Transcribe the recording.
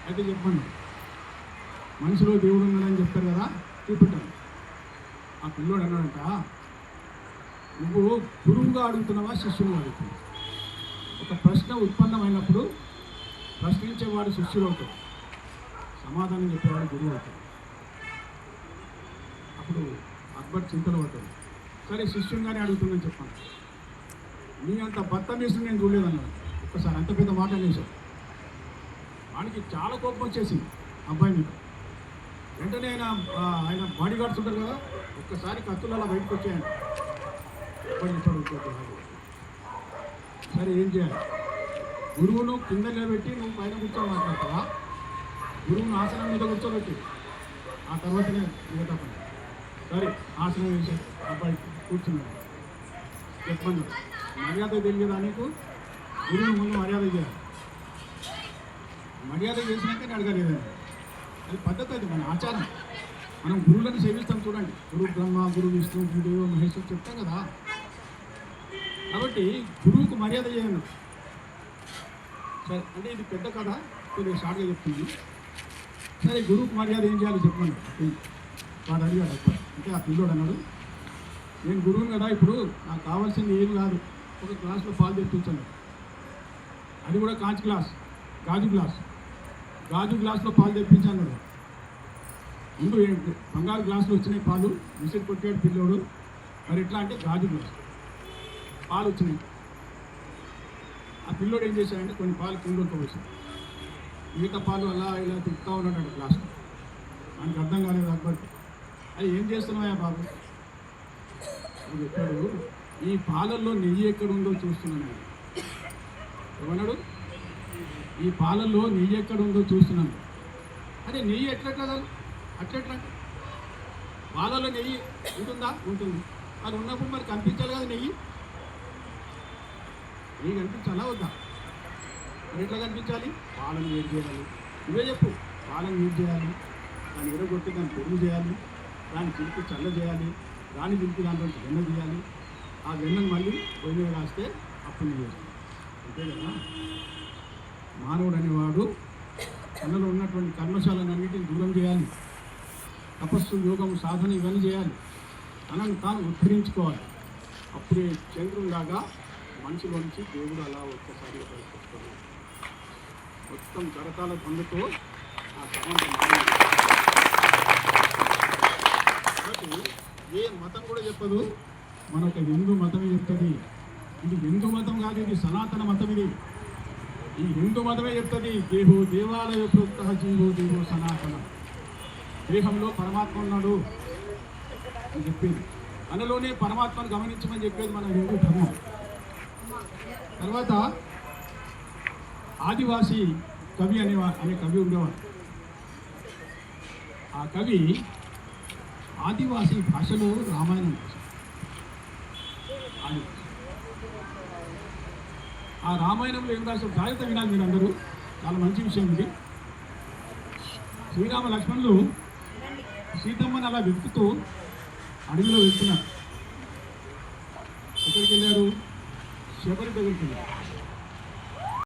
అయితే చెప్పండి, మనిషిలో దేవుడు ఉన్నాడని చెప్తారు కదా, చూపెట్టాను. ఆ పిల్లోడు అన్నాడంట, నువ్వు గురువుగా అడుగుతున్నావా శిష్యులుగా అడుగుతున్నావా? ఒక ప్రశ్న ఉత్పన్నమైనప్పుడు ప్రశ్నించేవాడు శిష్యుడు అవుతాడు, సమాధానం చెప్పేవాడు గురువు అవుతాడు. అప్పుడు అక్బర్ చింతలు పడతాడు. సరే శిష్యునిగానే అడుగుతుందని చెప్పాను. నీ అంత బత్తమేసి నేను చూడలేదన్నాడు. ఒక్కసారి అంత పెద్ద మాట అనేసాడు. వాడికి చాలా కోపం వచ్చేసింది అబ్బాయి మీద. వెంటనే ఆయన బాడీ గార్డ్స్ ఉంటారు కదా, ఒక్కసారి కత్తులు అలా బయటకు వచ్చాయండి. సరే ఏం చేయాలి? గురువును కింద నిలబెట్టి నువ్వు పైన కూర్చొని మాట్లాడతావా? గురువును ఆసనం మీద కూర్చోబెట్టి ఆ తర్వాతనే మిగతా పని. సరే ఆసనం వేసే అబ్బాయి కూర్చున్నాడు. చెప్పమన్నాడు, మర్యాద తెలియదా నీకు? గురువు ముందు మర్యాద చేయాలి. మర్యాద చేసినాక అడగలేదండి. అది పద్ధతి, అది మన ఆచారం. మనం గురువులను సేవిస్తాం చూడండి. గురు బ్రహ్మ, గురు విష్ణు, గురుదేవ మహేశ్వరు చెప్తాం కదా. కాబట్టి గురువుకు మర్యాద చేయండి. సరే అంటే ఇది పెద్ద కథ, కొద్దిగా షార్ట్గా చెప్తుంది. సరే గురువుకు మర్యాద ఏం చేయాలో చెప్పమన్నాడు. వాడు అడిగాడు అబ్బాయి. అంటే ఆ పిల్లోడు అన్నాడు, నేను గురువుని కదా, ఇప్పుడు నాకు కావాల్సింది ఏం కాదు, ఒక గ్లాసులో పాలు తెప్పించాను. అది కూడా కాంచ్ గ్లాస్, గాజు గ్లాసులో పాలు తెప్పించాను. ముందు బంగారు గ్లాసులో వచ్చినాయి పాలు, విసిరి కొట్టాడు పిల్లోడు. మరి ఎట్లా అంటే గాజు గ్లాస్ పాలు వచ్చినాయి. ఆ పిల్లోడు ఏం చేశాడంటే కొన్ని పాలు కింద వచ్చాడు, మిగతా పాలు అలా ఇలా తిప్పుతూ ఉన్నాడు గ్లాసులో. ఆయనకు అర్థం కాలేదు అక్బర్. అది ఏం చేస్తున్నావా బాబు? చెప్పాడు, ఈ పాలల్లో నెయ్యి ఎక్కడుందో చూస్తున్నాను. ఏమన్నాడు? ఈ పాలల్లో నెయ్యి ఎక్కడుందో చూస్తున్నాను. అదే నెయ్యి ఎట్లెట్లా అట్లెట్లా? పాలలో నెయ్యి ఉంటుందా? ఉంటుంది. అది ఉన్నప్పుడు మరి కనిపించాలి కదా నెయ్యి. నెయ్యి కనిపించాలా వద్దా? మరి ఎట్లా కనిపించాలి? పాలను వేడి చేయాలి. నువ్వే చెప్పు. పాలను వేడి చేయాలి, దాన్ని ఎరగొట్టి దాన్ని పెరుగు చేయాలి, దాన్ని చిలిపి చల్ల చేయాలి, దాన్ని చిలిపి దాంట్లో వెన్న తీయాలి, ఆ వెన్నను మళ్ళీ పొయ్యి మీద రాస్తే అప్పుడు నెయ్యి చేయాలి. అంతే కదా. మానవుడు అనేవాడు తనలో ఉన్నటువంటి కర్మశాలన్నింటిని దూరం చేయాలి. తపస్సు, యోగం, సాధన ఇవన్నీ చేయాలి. తనను తాను ఉద్ధరించుకోవాలి. అప్పుడే చంద్రులాగా మనిషిలో నుంచి దేవుడు అలా ఒక్కసారిగా బయటకొస్తాడు. మొత్తం కరతాల పండుతో ఆ సమాజం. కాబట్టి ఏ మతం కూడా చెప్పదు, మనొక హిందూ మతమే చెప్తుంది. ఇది హిందూ మతం కాదు, ఇది సనాతన మతం. ఇది ఈ హిందూ మతమే చెప్తుంది, దేహో దేవాలయ ప్రోక్త జీవో దేవో సనాతన. దేహంలో పరమాత్మ ఉన్నాడు అని చెప్పేది, మనలోనే పరమాత్మను గమనించమని చెప్పేది మన హిందూ ధర్మం. తర్వాత ఆదివాసి కవి అనే కవి ఉండేవాడు. ఆ కవి ఆదివాసి భాషలో రామాయణం రాశాడు. ఆ రామాయణంలో ఏం రాశారు జాగ్రత్త వినాలి మీరు అందరూ, చాలా మంచి విషయం ఇది. శ్రీరామ లక్ష్మణులు సీతమ్మని అలా వెతుకుతూ అడవిలో వెళ్తున్నారు. ఎక్కడికి వెళ్ళారు? శబరి దగ్గరికి వెళ్ళారు.